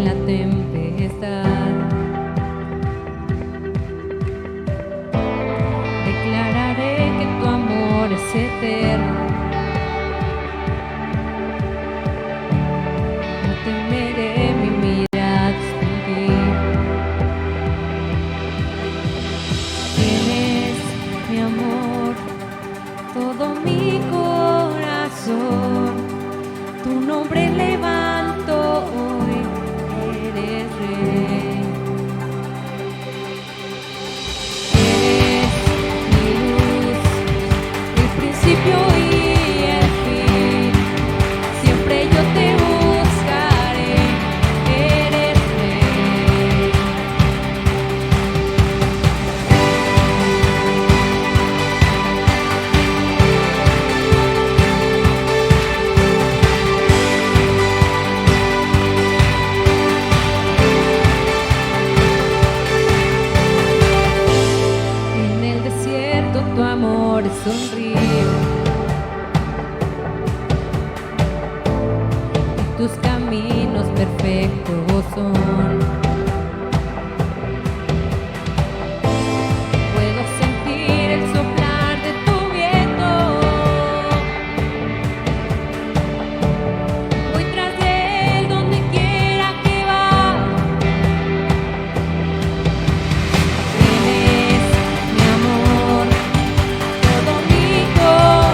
la tempestad. Declararé que tu amor es eterno. No temeré, mi mirada distinguir. Tienes, mi amor, todo mi corazón. Tu nombre levanto hoy, eres rey. Eres mi luz, el principio y el fin. Siempre yo te buscaré, eres rey. En el desierto tu amor es un río, y tus caminos perfectos son. Puedo sentir el soplar de tu viento. Voy tras de él donde quiera que va. Tienes, mi amor, todo mi corazón.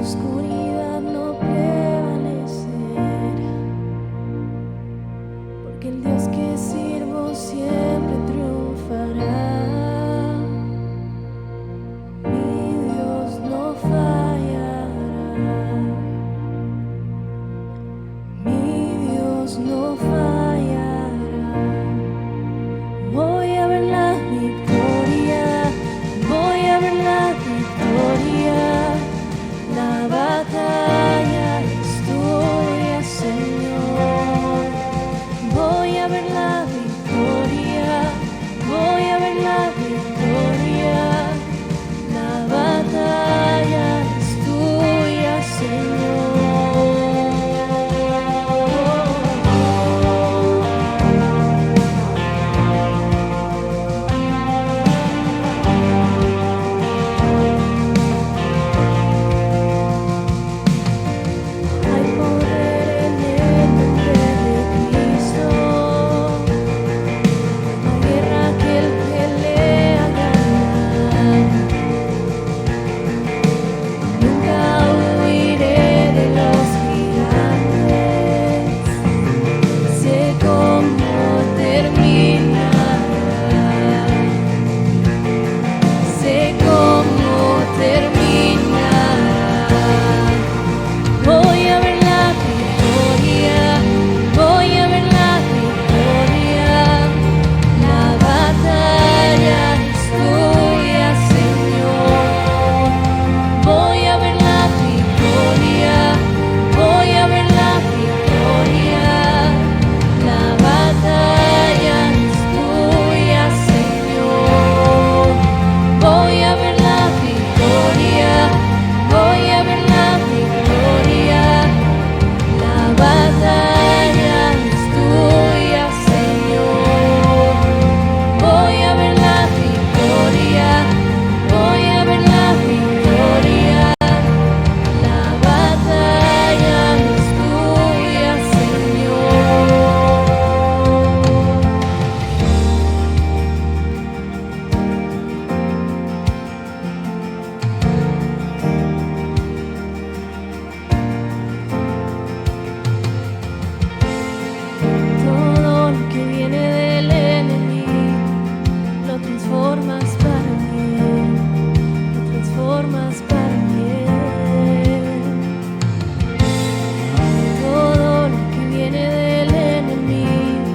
oscuridad no prevalecerá, porque el Dios que sirvo siempre triunfará. Mi Dios no fallará, mi Dios no fallará. Voy a ver la victoria, voy a ver la victoria. La batalla es tuya, Señor. Voy a ver la victoria, voy a ver la victoria. La batalla es tuya, Señor. Hay poder en el nombre de Cristo. La guerra que Él pelea ganará. Nunca huiré de los gigantes. Sé cómo terminará. Sé cómo terminará. Voy a ver la victoria, voy a ver la victoria. La batalla es tuya, Señor. Voy a ver la victoria, voy a ver la victoria. La batalla es tuya, Señor. Voy a ver la victoria, voy a ver la victoria. La batalla es tuya, Señor. Voy a ver la victoria, voy a ver la victoria. La batalla es tuya, Señor. Todo lo que viene del enemigo lo transformas para bien, lo transformas para bien. Todo lo que viene del enemigo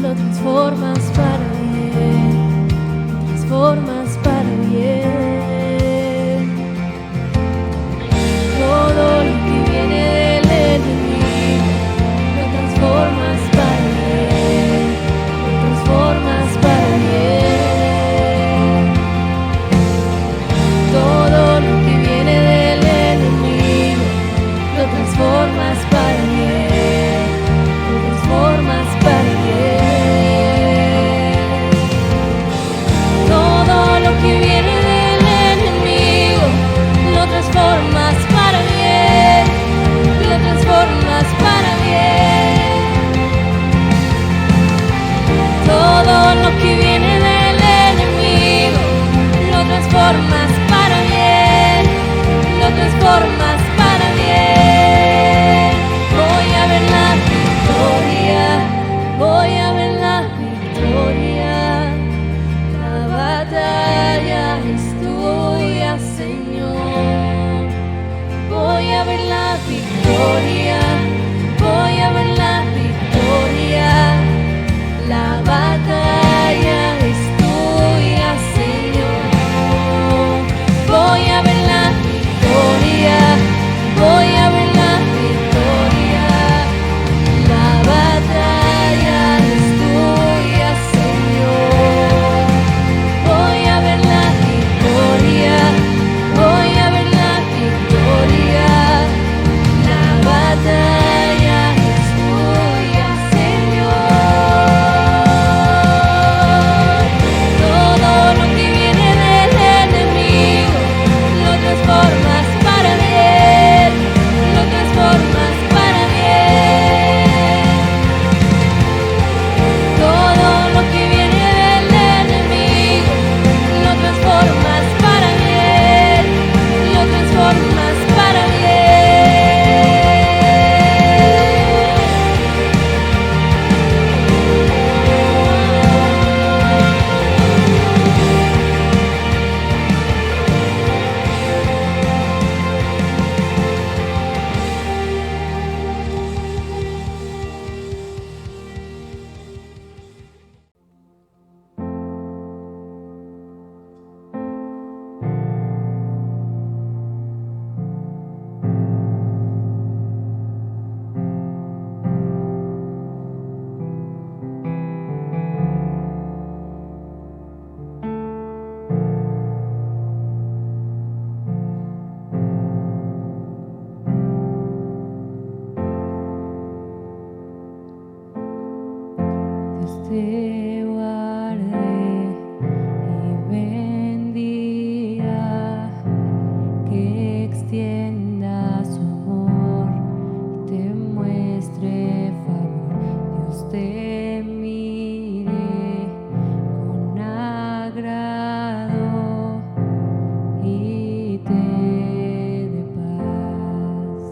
lo transformas para bien, lo transformas para bien. Todo lo que viene del enemigo lo transformas para bien, lo transformas para bien. Todo lo que viene del enemigo lo transformas para bien, lo transformas para bien. Todo lo que viene del enemigo lo transformas para bien, lo transformas para bien. Todo lo que viene del enemigo lo transformas para bien, lo transformas para bien. Voy a ver la victoria, voy a ver la victoria. La batalla es tuya, Señor. Voy a ver la victoria, voy a ver la victoria. La batalla es tuya, Señor. Voy a ver la victoria, voy a ver la victoria. La batalla es tuya, Señor. Voy a ver la victoria, voy a ver la victoria. La batalla te guarde y bendiga, que extienda su amor y te muestre favor. Dios te mire con agrado y te dé paz.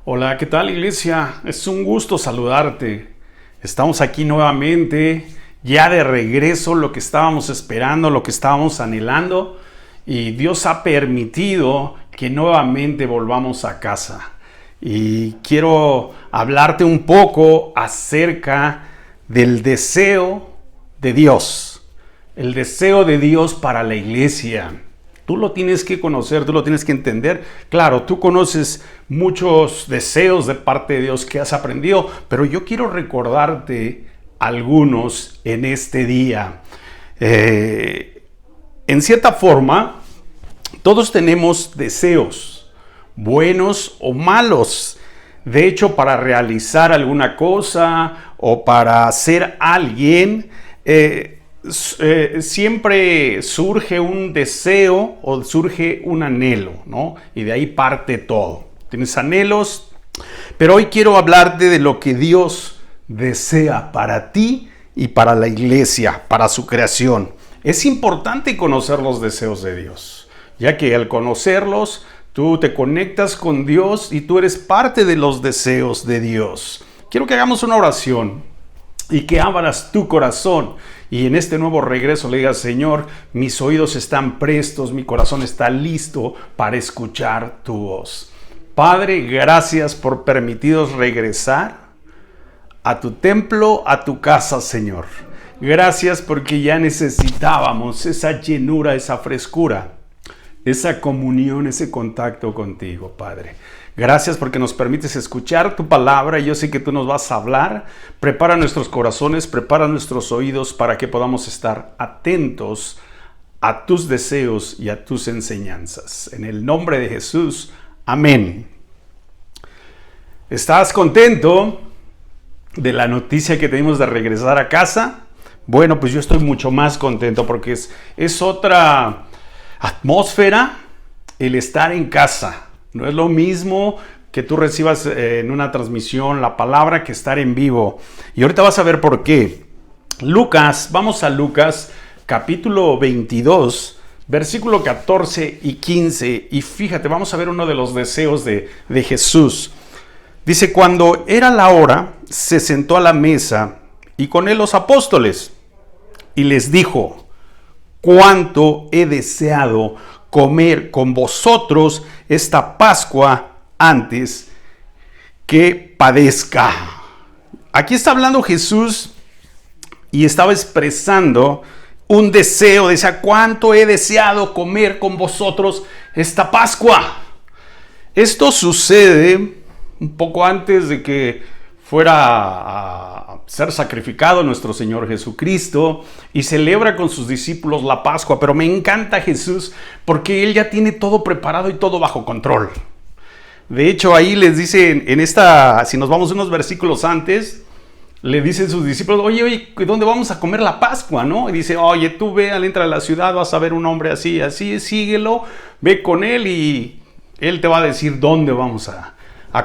Hola, ¿qué tal, iglesia? Es un gusto saludarte. Estamos aquí nuevamente, ya de regreso, lo que estábamos esperando, lo que estábamos anhelando, y Dios ha permitido que nuevamente volvamos a casa. Y quiero hablarte un poco acerca del deseo de Dios, el deseo de Dios para la iglesia. Tú lo tienes que conocer, tú lo tienes que entender. Claro, tú conoces muchos deseos de parte de Dios que has aprendido, pero yo quiero recordarte algunos en este día. En cierta forma, todos tenemos deseos, buenos o malos. De hecho, para realizar alguna cosa o para ser alguien, siempre surge un deseo o surge un anhelo, ¿no? Y de ahí parte todo. Tienes anhelos, pero hoy quiero hablarte de lo que Dios desea para ti y para la iglesia, para su creación. Es importante conocer los deseos de Dios, ya que al conocerlos, tú te conectas con Dios y tú eres parte de los deseos de Dios. Quiero que hagamos una oración y que abras tu corazón y en este nuevo regreso le digas: Señor, mis oídos están prestos, mi corazón está listo para escuchar tu voz. Padre, gracias por permitirnos regresar a tu templo, a tu casa, Señor. Gracias porque ya necesitábamos esa llenura, esa frescura, esa comunión, ese contacto contigo, Padre. Gracias porque nos permites escuchar tu palabra y yo sé que tú nos vas a hablar. Prepara nuestros corazones, prepara nuestros oídos para que podamos estar atentos a tus deseos y a tus enseñanzas. En el nombre de Jesús, amén. ¿Estás contento de la noticia que tenemos de regresar a casa? Bueno, pues yo estoy mucho más contento porque es otra atmósfera el estar en casa. No es lo mismo que tú recibas en una transmisión la palabra que estar en vivo. Y ahorita vas a ver por qué. Vamos a Lucas capítulo 22, versículo 14 y 15. Y fíjate, vamos a ver uno de los deseos de Jesús. Dice: cuando era la hora, se sentó a la mesa y con él los apóstoles. Y les dijo: cuánto he deseado comer con vosotros esta Pascua antes que padezca. Aquí está hablando Jesús y estaba expresando un deseo. Decía: cuánto he deseado comer con vosotros esta Pascua. Esto sucede un poco antes de que fuera a ser sacrificado nuestro Señor Jesucristo, y celebra con sus discípulos la Pascua. Pero me encanta Jesús porque Él ya tiene todo preparado y todo bajo control. De hecho, ahí les dice, si nos vamos unos versículos antes, le dicen sus discípulos: oye, ¿dónde vamos a comer la Pascua? ¿No? Y dice: oye, tú ve, al entrar a la ciudad vas a ver un hombre así, síguelo, ve con él y él te va a decir dónde vamos a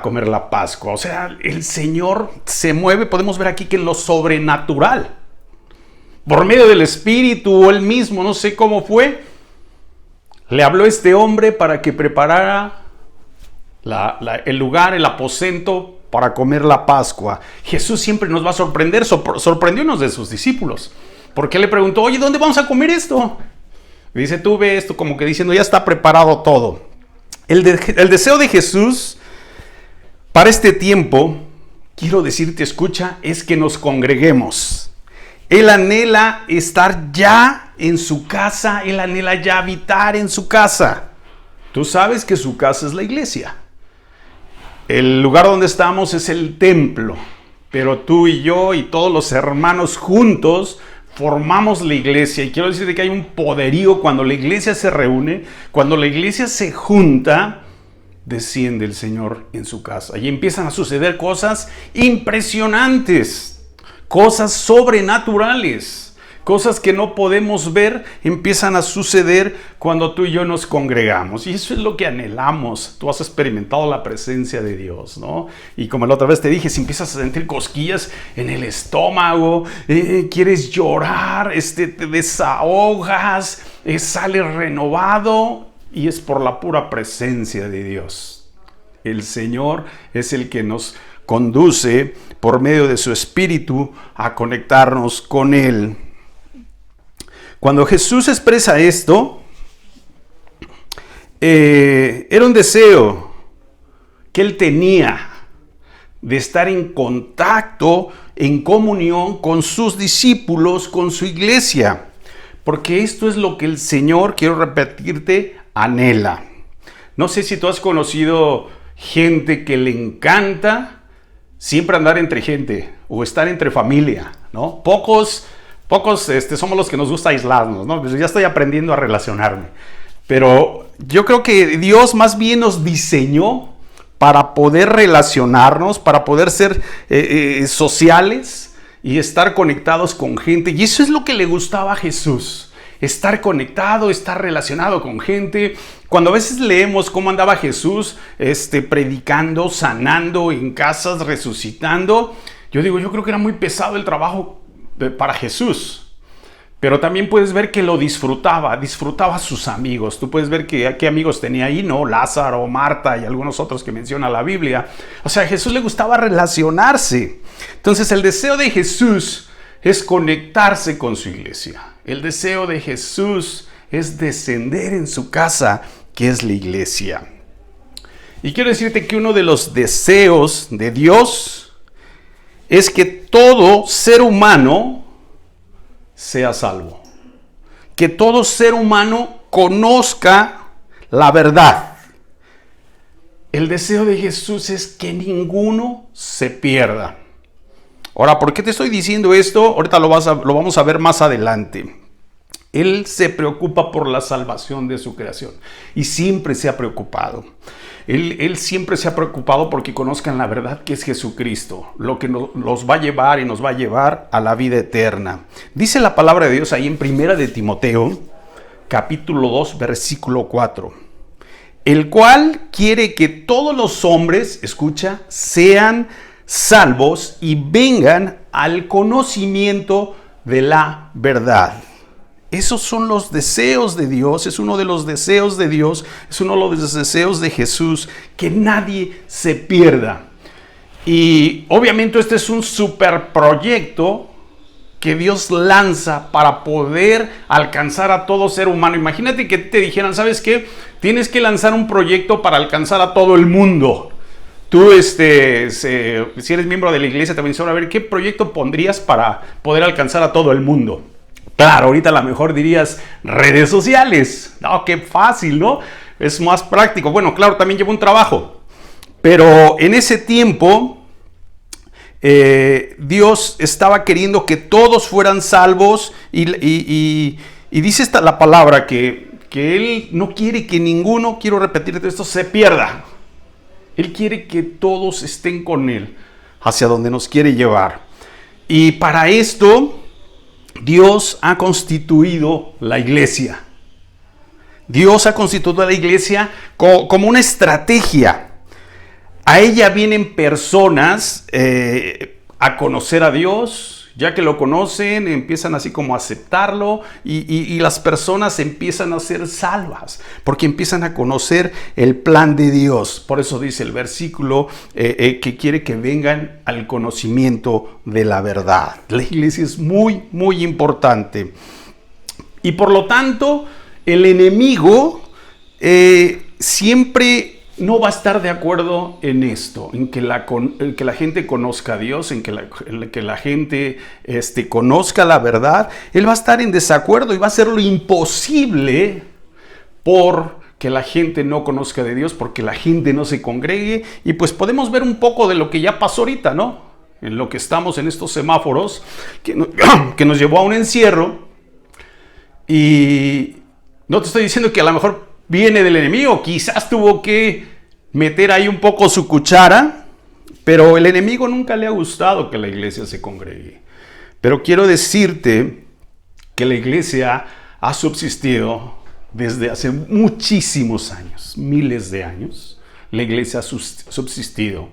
comer la Pascua. O sea, el Señor se mueve, podemos ver aquí que en lo sobrenatural, por medio del Espíritu o Él mismo, no sé cómo fue, le habló a este hombre para que preparara el lugar, el aposento para comer la Pascua. Jesús siempre nos va a sorprender, sorprendió de sus discípulos, porque le preguntó: oye, ¿dónde vamos a comer esto? Y dice: tú ve esto, como que diciendo, ya está preparado todo. El deseo de Jesús para este tiempo, quiero decirte, escucha, es que nos congreguemos. Él anhela estar ya en su casa, Él anhela ya habitar en su casa. Tú sabes que su casa es la iglesia. El lugar donde estamos es el templo, pero tú y yo y todos los hermanos juntos formamos la iglesia. Y quiero decirte que hay un poderío cuando la iglesia se reúne, cuando la iglesia se junta. Desciende el Señor en su casa y empiezan a suceder cosas impresionantes, cosas sobrenaturales, cosas que no podemos ver, empiezan a suceder cuando tú y yo nos congregamos. Y eso es lo que anhelamos. Tú has experimentado la presencia de Dios, ¿no? Y como la otra vez te dije, si empiezas a sentir cosquillas en el estómago, quieres llorar, te desahogas, sales renovado. Y es por la pura presencia de Dios. El Señor es el que nos conduce por medio de su Espíritu a conectarnos con Él. Cuando Jesús expresa esto, era un deseo que Él tenía de estar en contacto, en comunión con sus discípulos, con su iglesia. Porque esto es lo que el Señor, quiero repetirte, anhela. No sé si tú has conocido gente que le encanta siempre andar entre gente o estar entre familia, ¿no? Pocos somos los que nos gusta aislarnos, ¿no? Pues ya estoy aprendiendo a relacionarme. Pero yo creo que Dios más bien nos diseñó para poder relacionarnos, para poder ser sociales y estar conectados con gente. Y eso es lo que le gustaba a Jesús. Estar conectado, estar relacionado con gente. Cuando a veces leemos cómo andaba Jesús predicando, sanando en casas, resucitando, yo creo que era muy pesado el trabajo para Jesús. Pero también puedes ver que lo disfrutaba a sus amigos. Tú puedes ver qué amigos tenía ahí, ¿no? Lázaro, Marta y algunos otros que menciona la Biblia. O sea, a Jesús le gustaba relacionarse. Entonces el deseo de Jesús es conectarse con su iglesia. El deseo de Jesús es descender en su casa, que es la iglesia. Y quiero decirte que uno de los deseos de Dios es que todo ser humano sea salvo. Que todo ser humano conozca la verdad. El deseo de Jesús es que ninguno se pierda. Ahora, ¿por qué te estoy diciendo esto? Ahorita lo vamos a ver más adelante. Él se preocupa por la salvación de su creación y siempre se ha preocupado. Él siempre se ha preocupado porque conozcan la verdad que es Jesucristo, lo que los va a llevar y nos va a llevar a la vida eterna. Dice la palabra de Dios ahí en 1 de Timoteo, capítulo 2, versículo 4. El cual quiere que todos los hombres, escucha, sean salvos y vengan al conocimiento de la verdad. Esos son los deseos de Dios, es uno de los deseos de Dios, es uno de los deseos de Jesús, que nadie se pierda. Y obviamente este es un superproyecto que Dios lanza para poder alcanzar a todo ser humano. Imagínate que te dijeran, ¿sabes qué? Tienes que lanzar un proyecto para alcanzar a todo el mundo. Tú, si eres miembro de la iglesia, te van a decir, a ver, ¿qué proyecto pondrías para poder alcanzar a todo el mundo? Claro, ahorita a lo mejor dirías redes sociales. No, qué fácil, ¿no? Es más práctico. Bueno, claro, también lleva un trabajo. Pero en ese tiempo, Dios estaba queriendo que todos fueran salvos y dice la palabra que Él no quiere que ninguno, quiero repetirte esto, se pierda. Él quiere que todos estén con Él hacia donde nos quiere llevar. Y para esto, Dios ha constituido la iglesia. Dios ha constituido la iglesia como una estrategia. A ella vienen personas a conocer a Dios. Ya que lo conocen, empiezan así como a aceptarlo y las personas empiezan a ser salvas porque empiezan a conocer el plan de Dios. Por eso dice el versículo que quiere que vengan al conocimiento de la verdad. La iglesia es muy, muy importante. Y por lo tanto, el enemigo siempre no va a estar de acuerdo en esto, en que la gente conozca a Dios, en que la gente conozca la verdad. Él va a estar en desacuerdo y va a hacer lo imposible por que la gente no conozca de Dios, porque la gente no se congregue. Y pues podemos ver un poco de lo que ya pasó ahorita, ¿no? En lo que estamos en estos semáforos, que nos llevó a un encierro. Y no te estoy diciendo que a lo mejor viene del enemigo, quizás tuvo que meter ahí un poco su cuchara, pero el enemigo nunca le ha gustado que la iglesia se congregue. Pero quiero decirte que la iglesia ha subsistido desde hace muchísimos años, miles de años. La iglesia ha subsistido.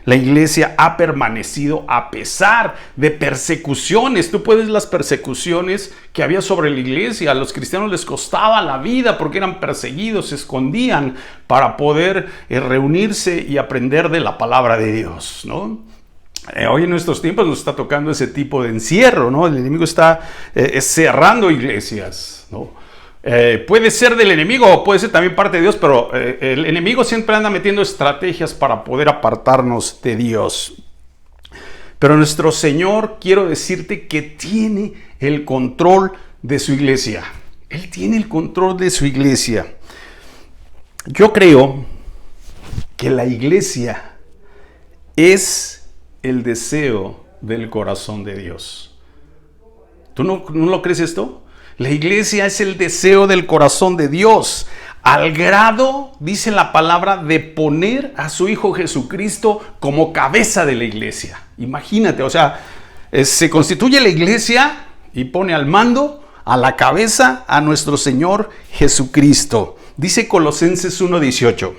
la iglesia ha permanecido a pesar de persecuciones. Tú puedes ver las persecuciones que había sobre la iglesia. A los cristianos les costaba la vida porque eran perseguidos, se escondían para poder reunirse y aprender de la palabra de Dios, ¿no? Hoy en nuestros tiempos nos está tocando ese tipo de encierro, ¿no? El enemigo está cerrando iglesias, ¿no? Puede ser del enemigo o puede ser también parte de Dios, pero el enemigo siempre anda metiendo estrategias para poder apartarnos de Dios. Pero nuestro Señor, quiero decirte que tiene el control de su iglesia. Él tiene el control de su iglesia. Yo creo que la iglesia es el deseo del corazón de Dios. ¿Tú no lo crees esto? La iglesia es el deseo del corazón de Dios, al grado, dice la palabra, de poner a su Hijo Jesucristo como cabeza de la iglesia. Imagínate, o sea, se constituye la iglesia y pone al mando, a la cabeza, a nuestro Señor Jesucristo. Dice Colosenses 1:18.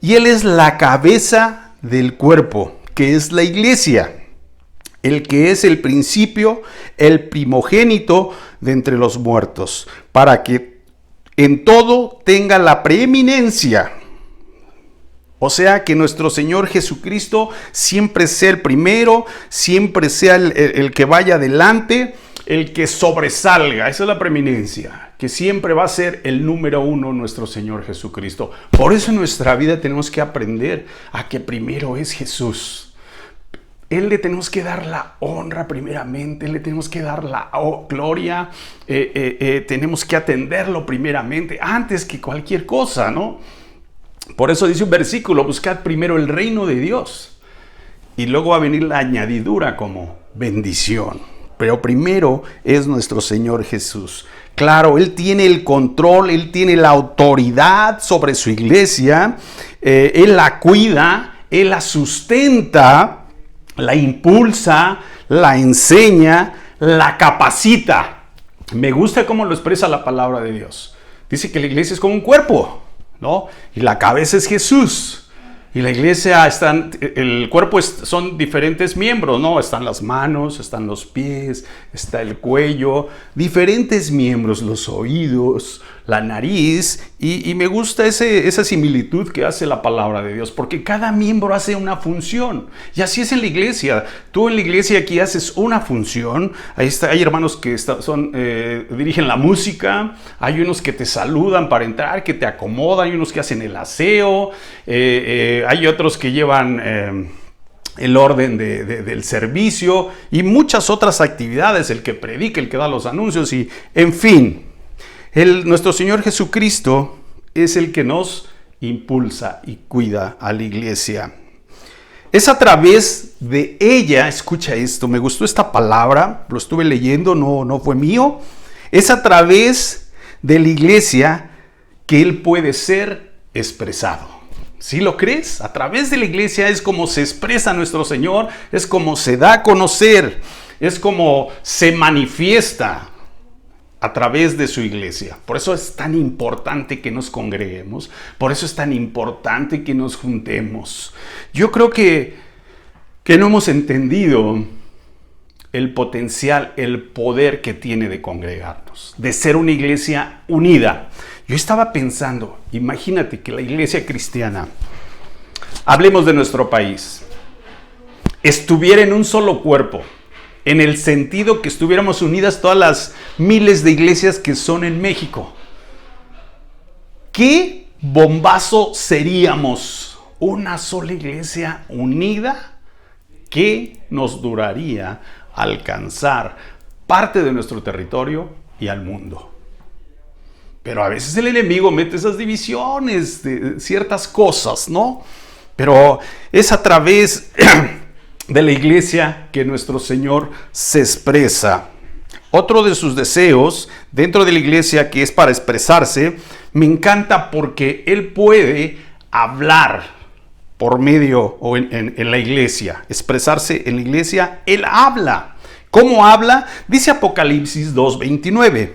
Y Él es la cabeza del cuerpo, que es la iglesia, el que es el principio, el primogénito de entre los muertos, para que en todo tenga la preeminencia. O sea, que nuestro Señor Jesucristo siempre sea el primero, siempre sea el que vaya adelante, el que sobresalga. Esa es la preeminencia, que siempre va a ser el número uno nuestro Señor Jesucristo. Por eso en nuestra vida tenemos que aprender a que primero es Jesús. Él le tenemos que dar la honra primeramente, le tenemos que dar la gloria, tenemos que atenderlo primeramente, antes que cualquier cosa, ¿no? Por eso dice un versículo, buscad primero el reino de Dios y luego va a venir la añadidura como bendición. Pero primero es nuestro Señor Jesús. Claro, Él tiene el control, Él tiene la autoridad sobre su iglesia, Él la cuida, Él la sustenta, la impulsa, la enseña, la capacita. Me gusta cómo lo expresa la palabra de Dios. Dice que la iglesia es como un cuerpo, ¿no? Y la cabeza es Jesús. Y la iglesia, el cuerpo son diferentes miembros, ¿no? Están las manos, están los pies, está el cuello, diferentes miembros, los oídos, la nariz. Y me gusta esa similitud que hace la palabra de Dios, porque cada miembro hace una función. Y así es en la iglesia. Tú en la iglesia aquí haces una función. Hay hermanos que dirigen la música, hay unos que te saludan para entrar, que te acomodan, hay unos que hacen el aseo, hay otros que llevan el orden del servicio y muchas otras actividades, el que predica, el que da los anuncios y en fin. Nuestro Señor Jesucristo es el que nos impulsa y cuida a la iglesia. Es a través de ella, escucha esto, me gustó esta palabra, lo estuve leyendo, no fue mío. Es a través de la iglesia que Él puede ser expresado. ¿Sí lo crees? A través de la iglesia es como se expresa nuestro Señor, es como se da a conocer, es como se manifiesta a través de su iglesia. Por eso es tan importante que nos congreguemos, por eso es tan importante que nos juntemos. Yo creo que no hemos entendido el potencial, el poder que tiene de congregarnos, de ser una iglesia unida. Yo estaba pensando, imagínate que la iglesia cristiana, hablemos de nuestro país, estuviera en un solo cuerpo, en el sentido que estuviéramos unidas todas las miles de iglesias que son en México. ¿Qué bombazo seríamos? Una sola iglesia unida que nos duraría alcanzar parte de nuestro territorio y al mundo. Pero a veces el enemigo mete esas divisiones de ciertas cosas, ¿no? Pero es a través de la iglesia que nuestro Señor se expresa. Otro de sus deseos dentro de la iglesia, que es para expresarse, me encanta porque Él puede hablar por medio o en la iglesia, expresarse en la iglesia. Él habla. ¿Cómo habla? Dice Apocalipsis 2:29.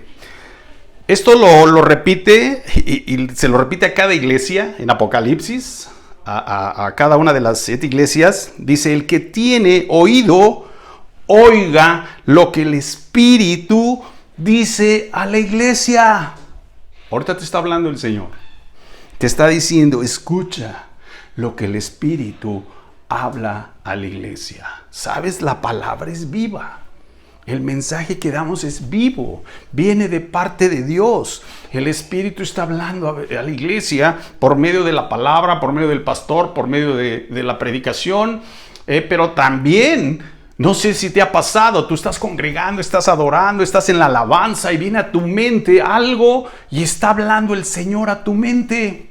Esto lo repite y se lo repite a cada iglesia en Apocalipsis. a cada una de las 7 iglesias, dice: el que tiene oído, oiga lo que el Espíritu dice a la iglesia. Ahorita te está hablando el Señor. Te está diciendo: escucha lo que el Espíritu habla a la iglesia. ¿Sabes? La palabra es viva. El mensaje que damos es vivo, viene de parte de Dios. El Espíritu está hablando a la iglesia por medio de la palabra, por medio del pastor, por medio de la predicación, pero también, no sé si te ha pasado, tú estás congregando, estás adorando, estás en la alabanza y viene a tu mente algo y está hablando el Señor a tu mente.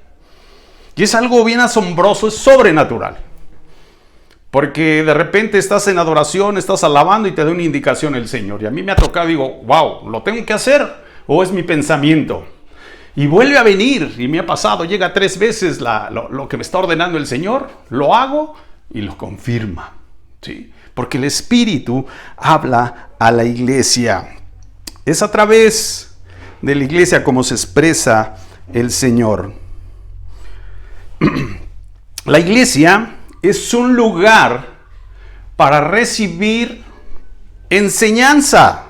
Y es algo bien asombroso, es sobrenatural. Porque de repente estás en adoración, estás alabando y te da una indicación el Señor. Y a mí me ha tocado, digo, wow, ¿lo tengo que hacer o es mi pensamiento? Y vuelve a venir, y me ha pasado, llega 3 veces lo que me está ordenando el Señor, lo hago y lo confirma. ¿Sí? Porque el Espíritu habla a la iglesia. Es a través de la iglesia como se expresa el Señor. La iglesia es un lugar para recibir enseñanza.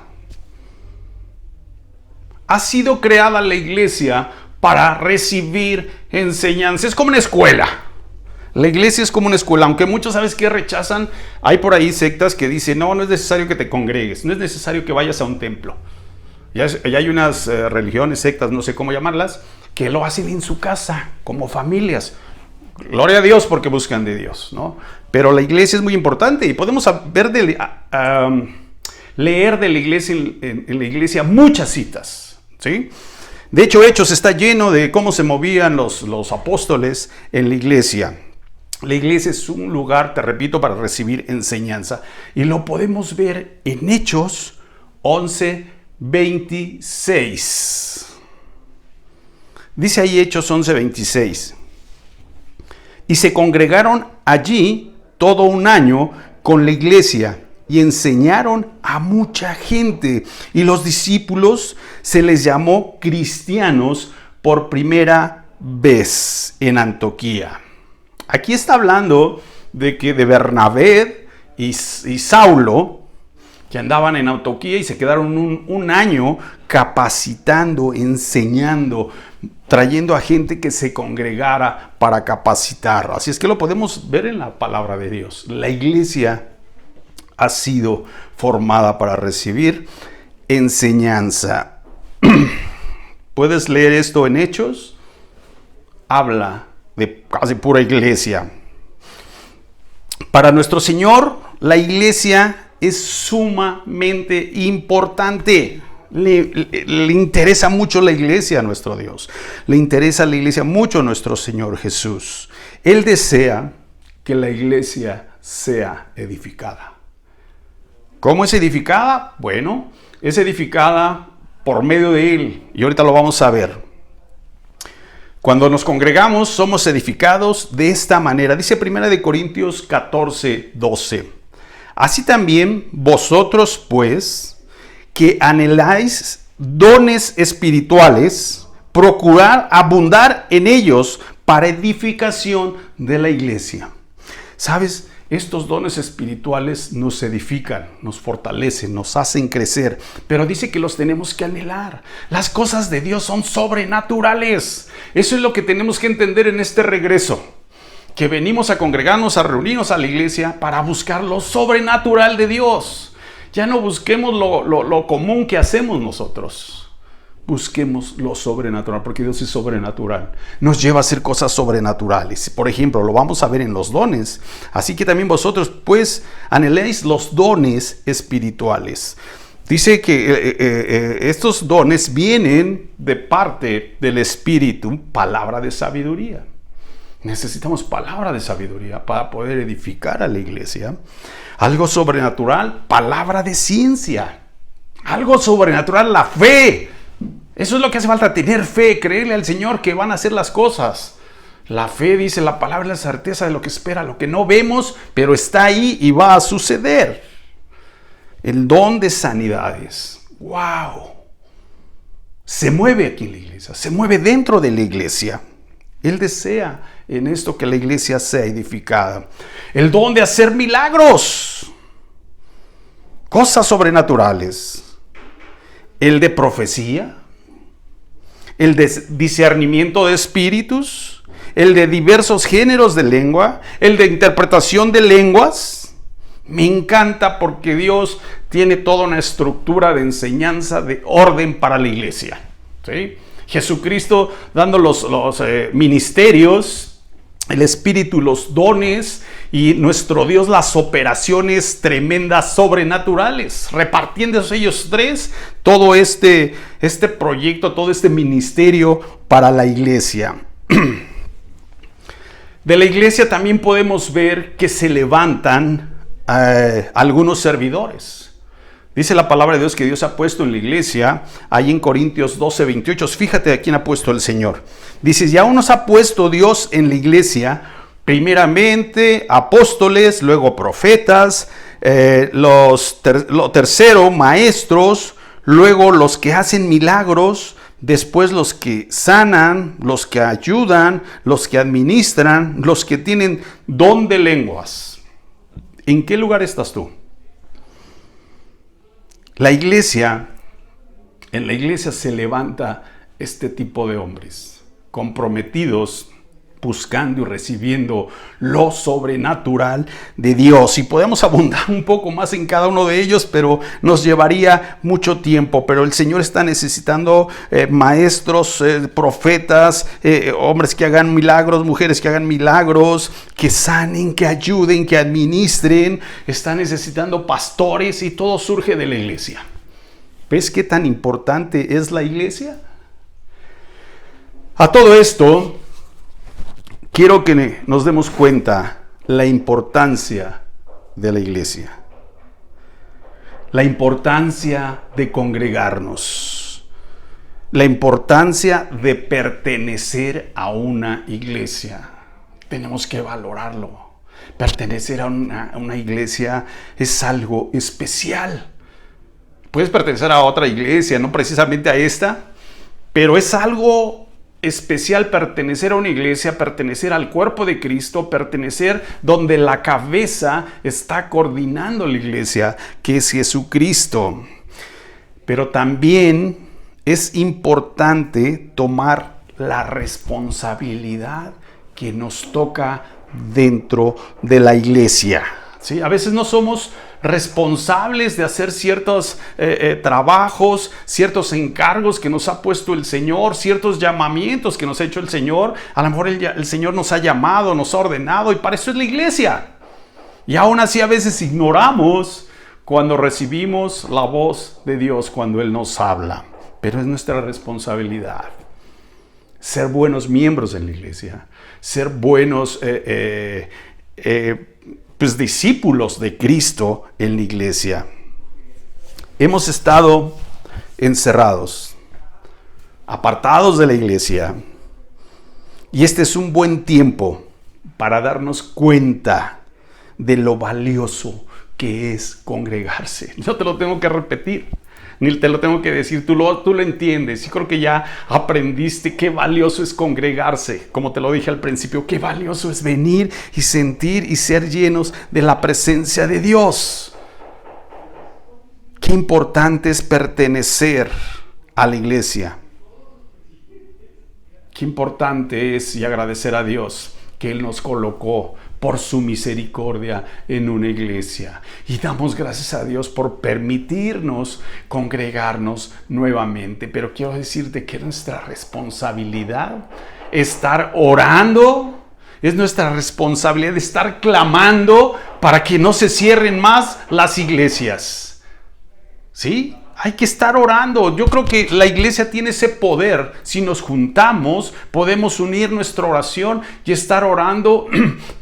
Ha sido creada la iglesia para recibir enseñanza. Es como una escuela. La iglesia es como una escuela, aunque muchos, ¿sabes qué? Rechazan. Hay por ahí sectas que dicen: no es necesario que te congregues, no es necesario que vayas a un templo. Ya hay unas religiones, sectas, no sé cómo llamarlas, que lo hacen en su casa, como familias. Gloria a Dios porque buscan de Dios, ¿no? Pero la iglesia es muy importante y podemos leer de la iglesia en la iglesia muchas citas, ¿sí? De hecho, Hechos está lleno de cómo se movían los apóstoles en la iglesia. La iglesia es un lugar, te repito, para recibir enseñanza. Y lo podemos ver en Hechos 11:26. Dice ahí Hechos 11:26. Y se congregaron allí todo un año con la iglesia y enseñaron a mucha gente. Y los discípulos se les llamó cristianos por primera vez en Antioquía. Aquí está hablando de Bernabé y Saulo, que andaban en Antioquía y se quedaron un año capacitando, enseñando, trayendo a gente que se congregara para capacitar. Así es que lo podemos ver en la palabra de Dios. La iglesia ha sido formada para recibir enseñanza. ¿Puedes leer esto en Hechos? Habla de casi pura iglesia. Para nuestro Señor, la iglesia es sumamente importante. Le interesa mucho la iglesia a nuestro Dios. Le interesa a la iglesia mucho a nuestro Señor Jesús. Él desea que la iglesia sea edificada. ¿Cómo es edificada? Bueno, es edificada por medio de Él. Y ahorita lo vamos a ver. Cuando nos congregamos, somos edificados de esta manera. Dice 1 Corintios 14:12. Así también vosotros, pues, que anheláis dones espirituales, procurar abundar en ellos para edificación de la iglesia. ¿Sabes? Estos dones espirituales nos edifican, nos fortalecen, nos hacen crecer, pero dice que los tenemos que anhelar. Las cosas de Dios son sobrenaturales. Eso es lo que tenemos que entender en este regreso, que venimos a congregarnos, a reunirnos a la iglesia para buscar lo sobrenatural de Dios. Ya no busquemos lo común que hacemos nosotros. Busquemos lo sobrenatural, porque Dios es sobrenatural. Nos lleva a hacer cosas sobrenaturales. Por ejemplo, lo vamos a ver en los dones. Así que también vosotros, pues, anheléis los dones espirituales. Dice que estos dones vienen de parte del Espíritu, palabra de sabiduría. Necesitamos palabra de sabiduría para poder edificar a la iglesia. Algo sobrenatural, palabra de ciencia. Algo sobrenatural, la fe. Eso es lo que hace falta, tener fe, creerle al Señor que van a hacer las cosas. La fe, dice la palabra, la certeza de lo que espera, lo que no vemos, pero está ahí y va a suceder. El don de sanidades. ¡Wow! Se mueve aquí en la iglesia, se mueve dentro de la iglesia. Él desea en esto que la iglesia sea edificada. El don de hacer milagros, cosas sobrenaturales. El de profecía, el de discernimiento de espíritus, el de diversos géneros de lengua, el de interpretación de lenguas. Me encanta porque Dios tiene toda una estructura de enseñanza, de orden para la iglesia, ¿sí? Jesucristo dando los ministerios, el Espíritu los dones, y nuestro Dios las operaciones tremendas sobrenaturales, repartiendo ellos tres todo este proyecto, todo este ministerio para la iglesia. De la iglesia también podemos ver que se levantan algunos servidores. Dice la palabra de Dios que Dios ha puesto en la iglesia, ahí en Corintios 12:28. Fíjate a quién ha puesto el Señor. Dice, y aún nos ha puesto Dios en la iglesia, primeramente apóstoles, luego profetas, lo tercero maestros, luego los que hacen milagros, después los que sanan, los que ayudan, los que administran, los que tienen don de lenguas. ¿En qué lugar estás tú? En la iglesia se levanta este tipo de hombres comprometidos, buscando y recibiendo lo sobrenatural de Dios. Y podemos abundar un poco más en cada uno de ellos, pero nos llevaría mucho tiempo. Pero el Señor está necesitando maestros, profetas, hombres que hagan milagros, mujeres que hagan milagros, que sanen, que ayuden, que administren. Está necesitando pastores, y todo surge de la iglesia. ¿Ves qué tan importante es la iglesia? A todo esto, quiero que nos demos cuenta la importancia de la iglesia. La importancia de congregarnos. La importancia de pertenecer a una iglesia. Tenemos que valorarlo. Pertenecer a una iglesia es algo especial. Puedes pertenecer a otra iglesia, no precisamente a esta, pero es algo especial pertenecer a una iglesia, pertenecer al cuerpo de Cristo, pertenecer donde la cabeza está coordinando la iglesia, que es Jesucristo. Pero también es importante tomar la responsabilidad que nos toca dentro de la iglesia. ¿Sí? A veces no somos responsables de hacer ciertos trabajos, ciertos encargos que nos ha puesto el Señor, ciertos llamamientos que nos ha hecho el Señor. A lo mejor el Señor nos ha llamado, nos ha ordenado, y para eso es la iglesia. Y aún así a veces ignoramos cuando recibimos la voz de Dios, cuando Él nos habla. Pero es nuestra responsabilidad ser buenos miembros en la iglesia, ser buenos discípulos de Cristo en la iglesia. Hemos estado encerrados, apartados de la iglesia, y este es un buen tiempo para darnos cuenta de lo valioso que es congregarse. No te lo tengo que repetir, ni te lo tengo que decir, tú lo entiendes. Y creo que ya aprendiste qué valioso es congregarse. Como te lo dije al principio, qué valioso es venir y sentir y ser llenos de la presencia de Dios. Qué importante es pertenecer a la iglesia. Qué importante es, y agradecer a Dios que Él nos colocó por su misericordia en una iglesia. Y damos gracias a Dios por permitirnos congregarnos nuevamente. Pero quiero decirte que es nuestra responsabilidad estar orando. Es nuestra responsabilidad estar clamando para que no se cierren más las iglesias. ¿Sí? Hay que estar orando. Yo creo que la iglesia tiene ese poder. Si nos juntamos, podemos unir nuestra oración y estar orando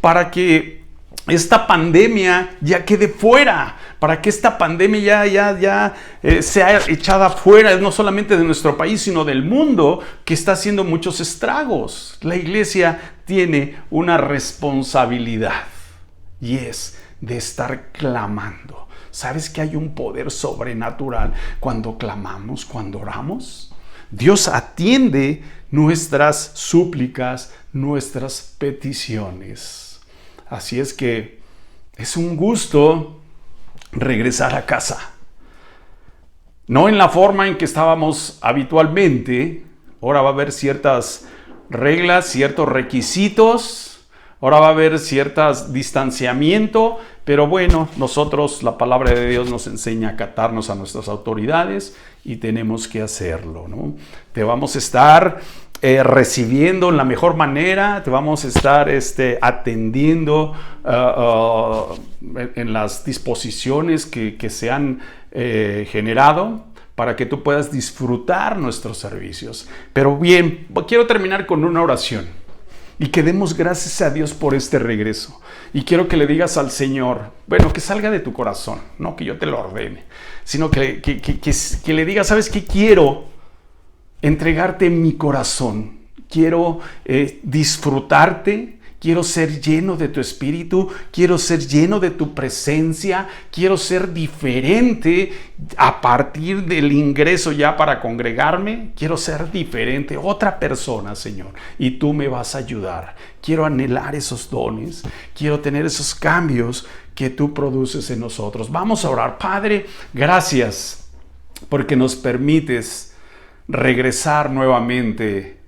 para que esta pandemia ya quede fuera, para que esta pandemia ya sea echada fuera, no solamente de nuestro país, sino del mundo, que está haciendo muchos estragos. La iglesia tiene una responsabilidad, y es de estar clamando. ¿Sabes que hay un poder sobrenatural cuando clamamos, cuando oramos? Dios atiende nuestras súplicas, nuestras peticiones. Así es que es un gusto regresar a casa. No en la forma en que estábamos habitualmente. Ahora va a haber ciertas reglas, ciertos requisitos. Ahora va a haber ciertos distanciamiento. Pero bueno, nosotros, la palabra de Dios nos enseña a acatarnos a nuestras autoridades y tenemos que hacerlo, ¿no? Te vamos a estar recibiendo en la mejor manera, te vamos a estar atendiendo en las disposiciones que se han generado para que tú puedas disfrutar nuestros servicios. Pero bien, quiero terminar con una oración y que demos gracias a Dios por este regreso. Y quiero que le digas al Señor, bueno, que salga de tu corazón, no que yo te lo ordene, sino que le digas, ¿sabes qué? Quiero entregarte mi corazón, quiero disfrutarte, quiero ser lleno de tu espíritu, quiero ser lleno de tu presencia, quiero ser diferente a partir del ingreso ya para congregarme, quiero ser diferente, otra persona, Señor, y tú me vas a ayudar. Quiero anhelar esos dones, quiero tener esos cambios que tú produces en nosotros. Vamos a orar. Padre, gracias porque nos permites regresar nuevamente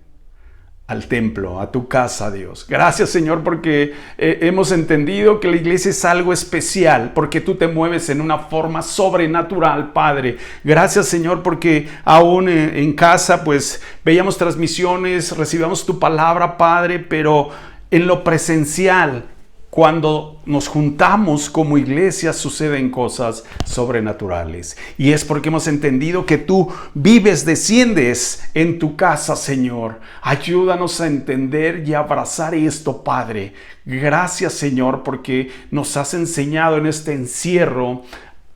al templo, a tu casa, Dios. Gracias, Señor, porque hemos entendido que la iglesia es algo especial, porque tú te mueves en una forma sobrenatural, Padre. Gracias, Señor, porque aún en casa, pues, veíamos transmisiones, recibíamos tu palabra, Padre, pero en lo presencial, cuando nos juntamos como iglesia, suceden cosas sobrenaturales. Y es porque hemos entendido que tú vives, desciendes en tu casa, Señor. Ayúdanos a entender y abrazar esto, Padre. Gracias, Señor, porque nos has enseñado en este encierro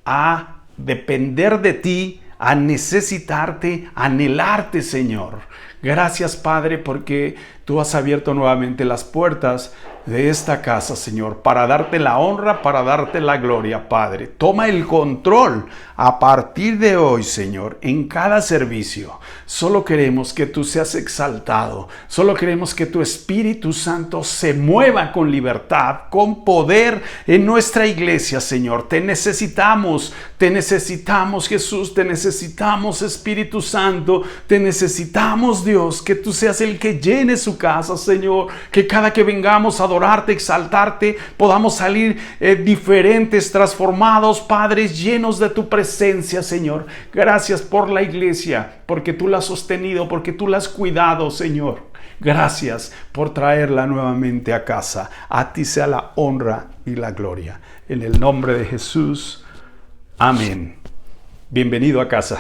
a depender de ti, a necesitarte, a anhelarte, Señor. Gracias, Padre, porque tú has abierto nuevamente las puertas de esta casa, Señor, para darte la honra, para darte la gloria, Padre. Toma el control a partir de hoy, Señor, en cada servicio. Solo queremos que tú seas exaltado. Solo queremos que tu Espíritu Santo se mueva con libertad, con poder en nuestra iglesia, Señor. Te necesitamos, Jesús, te necesitamos, Espíritu Santo, te necesitamos, Dios, que tú seas el que llene su casa, Señor, que cada que vengamos a adorarte, exaltarte, podamos salir diferentes, transformados, Padres, llenos de tu presencia, Señor. Gracias por la iglesia, porque tú la has sostenido, porque tú la has cuidado, Señor. Gracias por traerla nuevamente a casa. A ti sea la honra y la gloria. En el nombre de Jesús. Amén. Bienvenido a casa.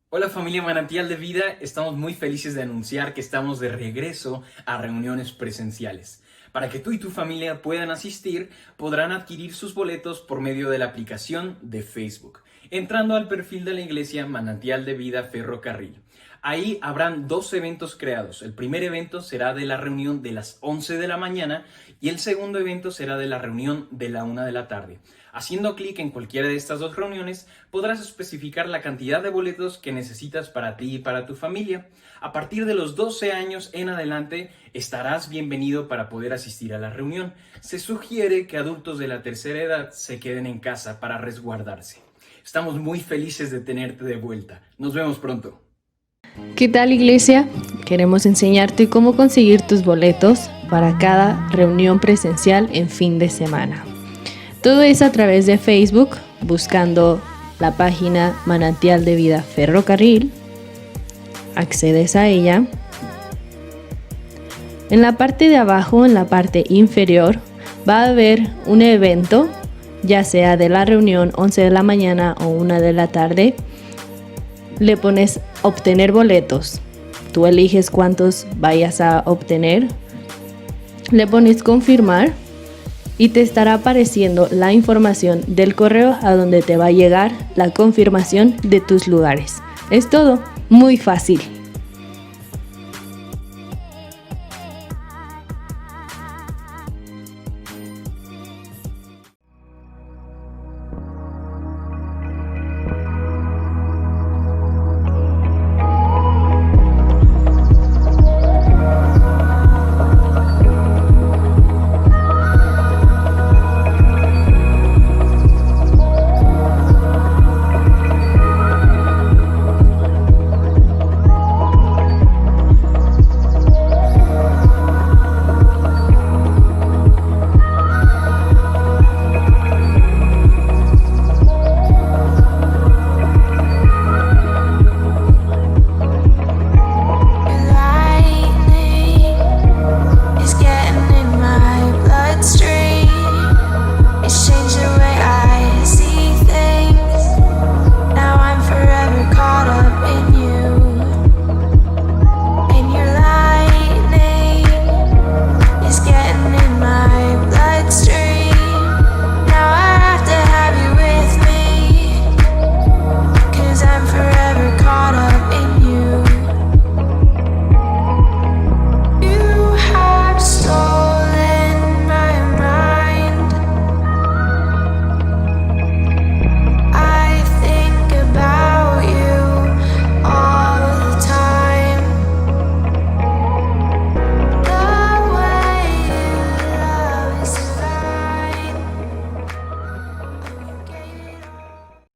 Hola familia Manantial de Vida, estamos muy felices de anunciar que estamos de regreso a reuniones presenciales. Para que tú y tu familia puedan asistir, podrán adquirir sus boletos por medio de la aplicación de Facebook, entrando al perfil de la iglesia Manantial de Vida Ferrocarril. Ahí habrán 2 eventos creados. El primer evento será de la reunión de las 11 de la mañana y el segundo evento será de la reunión de la 1 de la tarde. Haciendo clic en cualquiera de estas 2 reuniones, podrás especificar la cantidad de boletos que necesitas para ti y para tu familia. A partir de los 12 años en adelante, estarás bienvenido para poder asistir a la reunión. Se sugiere que adultos de la tercera edad se queden en casa para resguardarse. Estamos muy felices de tenerte de vuelta. Nos vemos pronto. ¿Qué tal, iglesia? Queremos enseñarte cómo conseguir tus boletos para cada reunión presencial en fin de semana. Todo es a través de Facebook, buscando la página Manantial de Vida Ferrocarril. Accedes a ella. En la parte de abajo, en la parte inferior, va a haber un evento, ya sea de la reunión 11 de la mañana o 1 de la tarde. Le pones obtener boletos. Tú eliges cuántos vayas a obtener. Le pones confirmar y te estará apareciendo la información del correo a donde te va a llegar la confirmación de tus lugares. Es todo muy fácil.